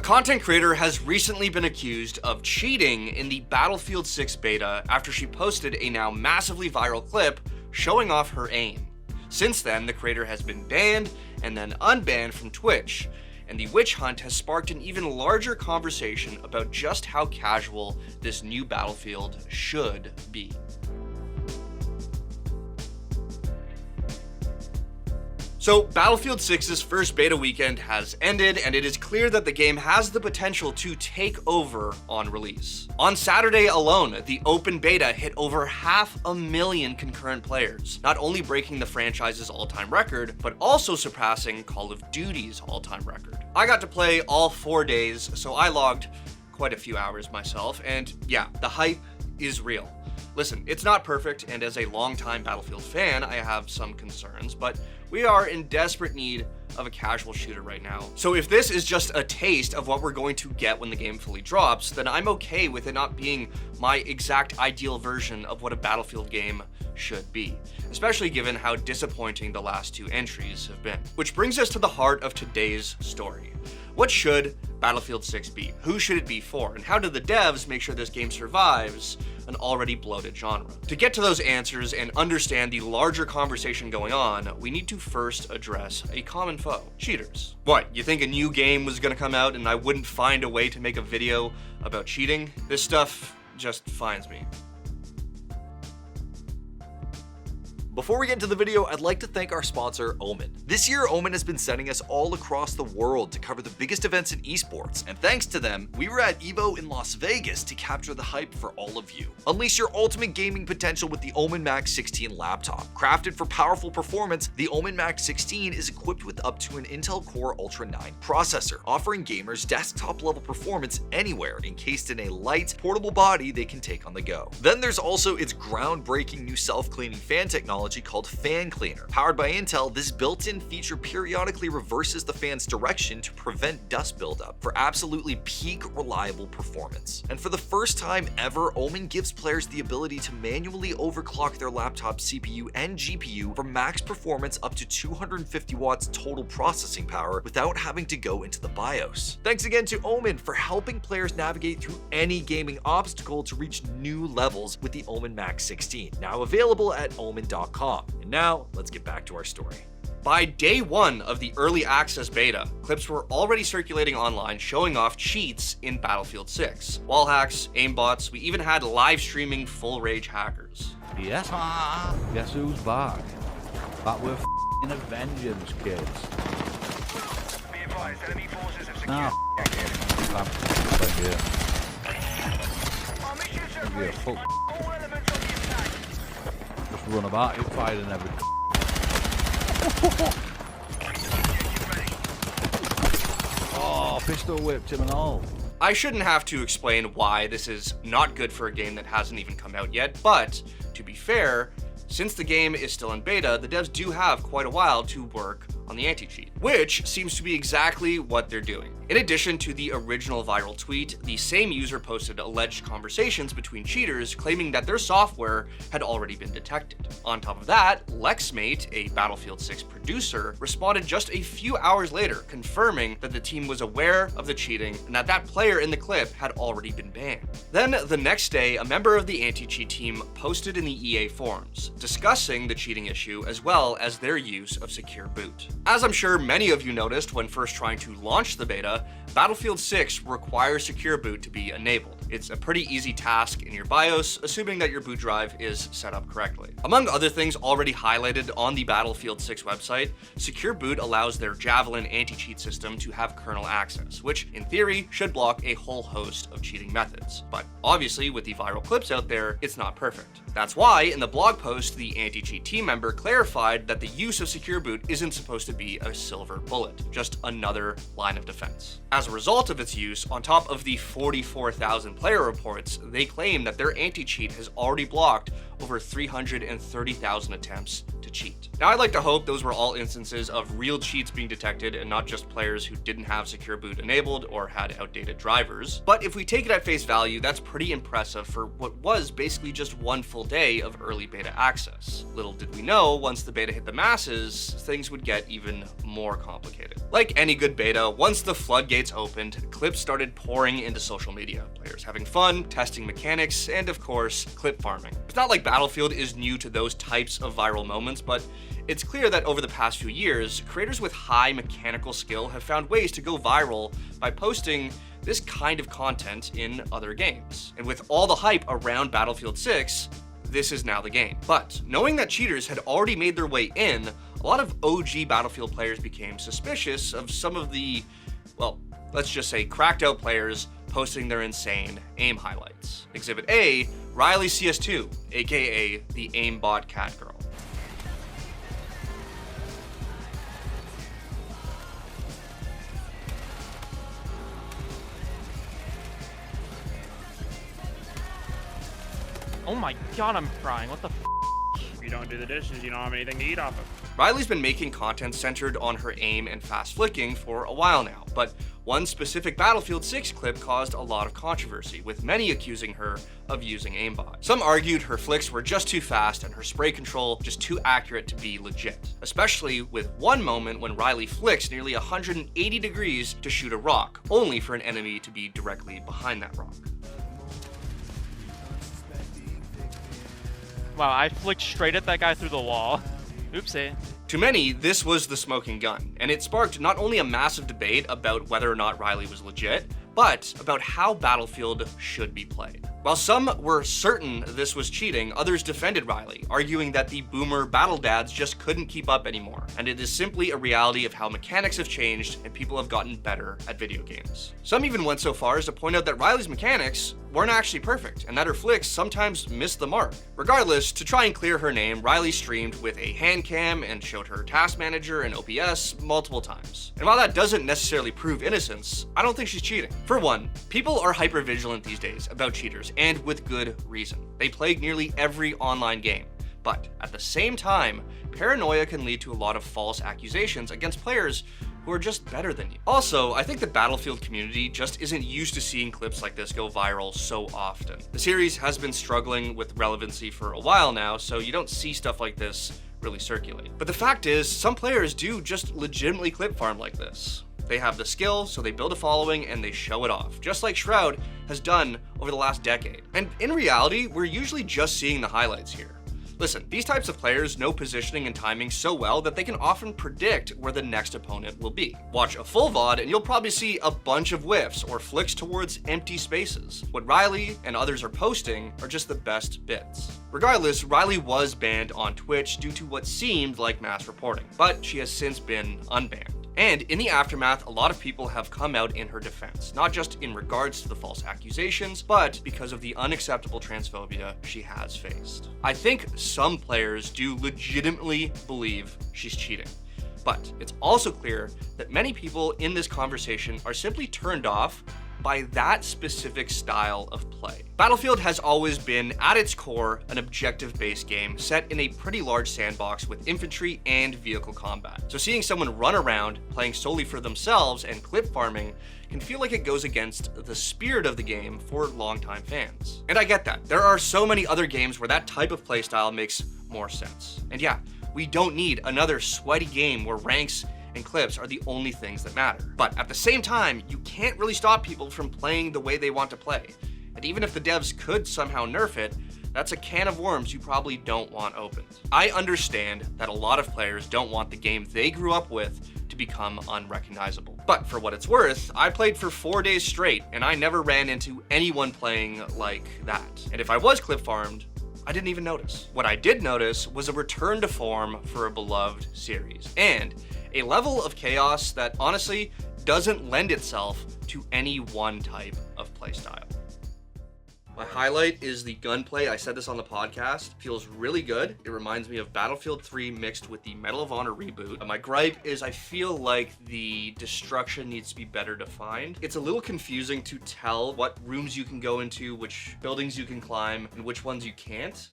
content creator has recently been accused of cheating in the Battlefield 6 beta after she posted a now massively viral clip showing off her aim. Since then, the creator has been banned and then unbanned from Twitch, and the witch hunt has sparked an even larger conversation about just how casual this new Battlefield should be. So Battlefield 6's first beta weekend has ended, and it is clear that the game has the potential to take over on release. On Saturday alone, the open beta hit over 500,000 concurrent players, not only breaking the franchise's all-time record, but also surpassing Call of Duty's all-time record. I got to play all 4 days, so I logged quite a few hours myself, and yeah, the hype is real. Listen, it's not perfect, and as a longtime Battlefield fan, I have some concerns, but we are in desperate need of a casual shooter right now. So if this is just a taste of what we're going to get when the game fully drops, then I'm okay with it not being my exact ideal version of what a Battlefield game should be, especially given how disappointing the last 2 entries have been. Which brings us to the heart of today's story. What should Battlefield 6 be? Who should it be for? And how do the devs make sure this game survives an already bloated genre? To get to those answers and understand the larger conversation going on, we need to first address a common foe: cheaters. What, you think a new game was gonna come out and I wouldn't find a way to make a video about cheating? This stuff just finds me. Before we get into the video, I'd like to thank our sponsor, Omen. This year, Omen has been sending us all across the world to cover the biggest events in esports, and thanks to them, we were at EVO in Las Vegas to capture the hype for all of you. Unleash your ultimate gaming potential with the Omen Max 16 laptop. Crafted for powerful performance, the Omen Max 16 is equipped with up to an Intel Core Ultra 9 processor, offering gamers desktop-level performance anywhere, encased in a light, portable body they can take on the go. Then there's also its groundbreaking new self-cleaning fan technology called Fan Cleaner. Powered by Intel, this built-in feature periodically reverses the fan's direction to prevent dust buildup for absolutely peak reliable performance. And for the first time ever, Omen gives players the ability to manually overclock their laptop CPU and GPU for max performance up to 250 watts total processing power without having to go into the BIOS. Thanks again to Omen for helping players navigate through any gaming obstacle to reach new levels with the Omen Max 16, now available at omen.com. And now, let's get back to our story. By day 1 of the early access beta, clips were already circulating online showing off cheats in Battlefield 6. Wall hacks, aimbots, we even had live streaming full rage hackers. Yes, guess who's back? Back with a vengeance, kids. Be advised, enemy forces have Nah, Our missions are be a full all elements on the attack. just run about it fighting every. Oh, pistol whipped him and all. I shouldn't have to explain why this is not good for a game that hasn't even come out yet, but to be fair, since the game is still in beta, the devs do have quite a while to work on the anti-cheat, which seems to be exactly what they're doing. In addition to the original viral tweet, the same user posted alleged conversations between cheaters claiming that their software had already been detected. On top of that, LexMate, a Battlefield 6 producer, responded just a few hours later, confirming that the team was aware of the cheating and that that player in the clip had already been banned. Then the next day, a member of the anti-cheat team posted in the EA forums, discussing the cheating issue as well as their use of Secure Boot. As I'm sure many of you noticed when first trying to launch the beta, Battlefield 6 requires Secure Boot to be enabled. It's a pretty easy task in your BIOS, assuming that your boot drive is set up correctly. Among other things already highlighted on the Battlefield 6 website, Secure Boot allows their Javelin anti-cheat system to have kernel access, which in theory should block a whole host of cheating methods. But obviously, with the viral clips out there, it's not perfect. That's why in the blog post, the anti-cheat team member clarified that the use of Secure Boot isn't supposed to be a silver bullet, just another line of defense. As a result of its use, on top of the 44,000 player reports, they claim that their anti-cheat has already blocked over 330,000 attempts to cheat. Now, I'd like to hope those were all instances of real cheats being detected and not just players who didn't have secure boot enabled or had outdated drivers. But if we take it at face value, that's pretty impressive for what was basically just one full day of early beta access. Little did we know, once the beta hit the masses, things would get even more complicated. Like any good beta, once the floodgates opened, clips started pouring into social media. Players having fun, testing mechanics, and of course, clip farming. It's not like Battlefield is new to those types of viral moments, but it's clear that over the past few years, creators with high mechanical skill have found ways to go viral by posting this kind of content in other games. And with all the hype around Battlefield 6, this is now the game. But knowing that cheaters had already made their way in, a lot of OG Battlefield players became suspicious of some of the, well, let's just say cracked out players posting their insane aim highlights. Exhibit A, Riley CS2, aka the Aimbot cat girl. Oh my god, I'm crying. What the f? If you don't do the dishes, you don't have anything to eat off of. Riley's been making content centered on her aim and fast flicking for a while now, but one specific Battlefield 6 clip caused a lot of controversy, with many accusing her of using aimbot. Some argued her flicks were just too fast and her spray control just too accurate to be legit, especially with one moment when Riley flicks nearly 180 degrees to shoot a rock, only for an enemy to be directly behind that rock. Wow, I flicked straight at that guy through the wall. Oopsie. To many, this was the smoking gun, and it sparked not only a massive debate about whether or not Riley was legit, but about how Battlefield should be played. While some were certain this was cheating, others defended Riley, arguing that the boomer battle dads just couldn't keep up anymore, and it is simply a reality of how mechanics have changed and people have gotten better at video games. Some even went so far as to point out that Riley's mechanics weren't actually perfect, and that her flicks sometimes missed the mark. Regardless, to try and clear her name, Riley streamed with a hand cam and showed her task manager and OBS multiple times. And while that doesn't necessarily prove innocence, I don't think she's cheating. For one, people are hyper-vigilant these days about cheaters, and with good reason. They plague nearly every online game. But at the same time, paranoia can lead to a lot of false accusations against players who are just better than you. Also, I think the Battlefield community just isn't used to seeing clips like this go viral so often. The series has been struggling with relevancy for a while now, so you don't see stuff like this really circulate. But the fact is, some players do just legitimately clip farm like this. They have the skill, so they build a following and they show it off, just like Shroud has done over the last decade. And in reality, we're usually just seeing the highlights here. Listen, these types of players know positioning and timing so well that they can often predict where the next opponent will be. Watch a full VOD and you'll probably see a bunch of whiffs or flicks towards empty spaces. What Riley and others are posting are just the best bits. Regardless, Riley was banned on Twitch due to what seemed like mass reporting, but she has since been unbanned. And in the aftermath, a lot of people have come out in her defense, not just in regards to the false accusations, but because of the unacceptable transphobia she has faced. I think some players do legitimately believe she's cheating, but it's also clear that many people in this conversation are simply turned off by that specific style of play. Battlefield has always been, at its core, an objective-based game set in a pretty large sandbox with infantry and vehicle combat. So seeing someone run around, playing solely for themselves and clip farming can feel like it goes against the spirit of the game for longtime fans. And I get that. There are so many other games where that type of playstyle makes more sense. And yeah, we don't need another sweaty game where ranks and clips are the only things that matter. But at the same time, you can't really stop people from playing the way they want to play. And even if the devs could somehow nerf it, that's a can of worms you probably don't want opened. I understand that a lot of players don't want the game they grew up with to become unrecognizable. But for what it's worth, I played for 4 days straight and I never ran into anyone playing like that. And if I was clip farmed, I didn't even notice. What I did notice was a return to form for a beloved series, and a level of chaos that honestly doesn't lend itself to any one type of playstyle. My highlight is the gunplay. I said this on the podcast. Feels really good. It reminds me of Battlefield 3 mixed with the Medal of Honor reboot. My gripe is I feel like the destruction needs to be better defined. It's a little confusing to tell what rooms you can go into, which buildings you can climb, and which ones you can't.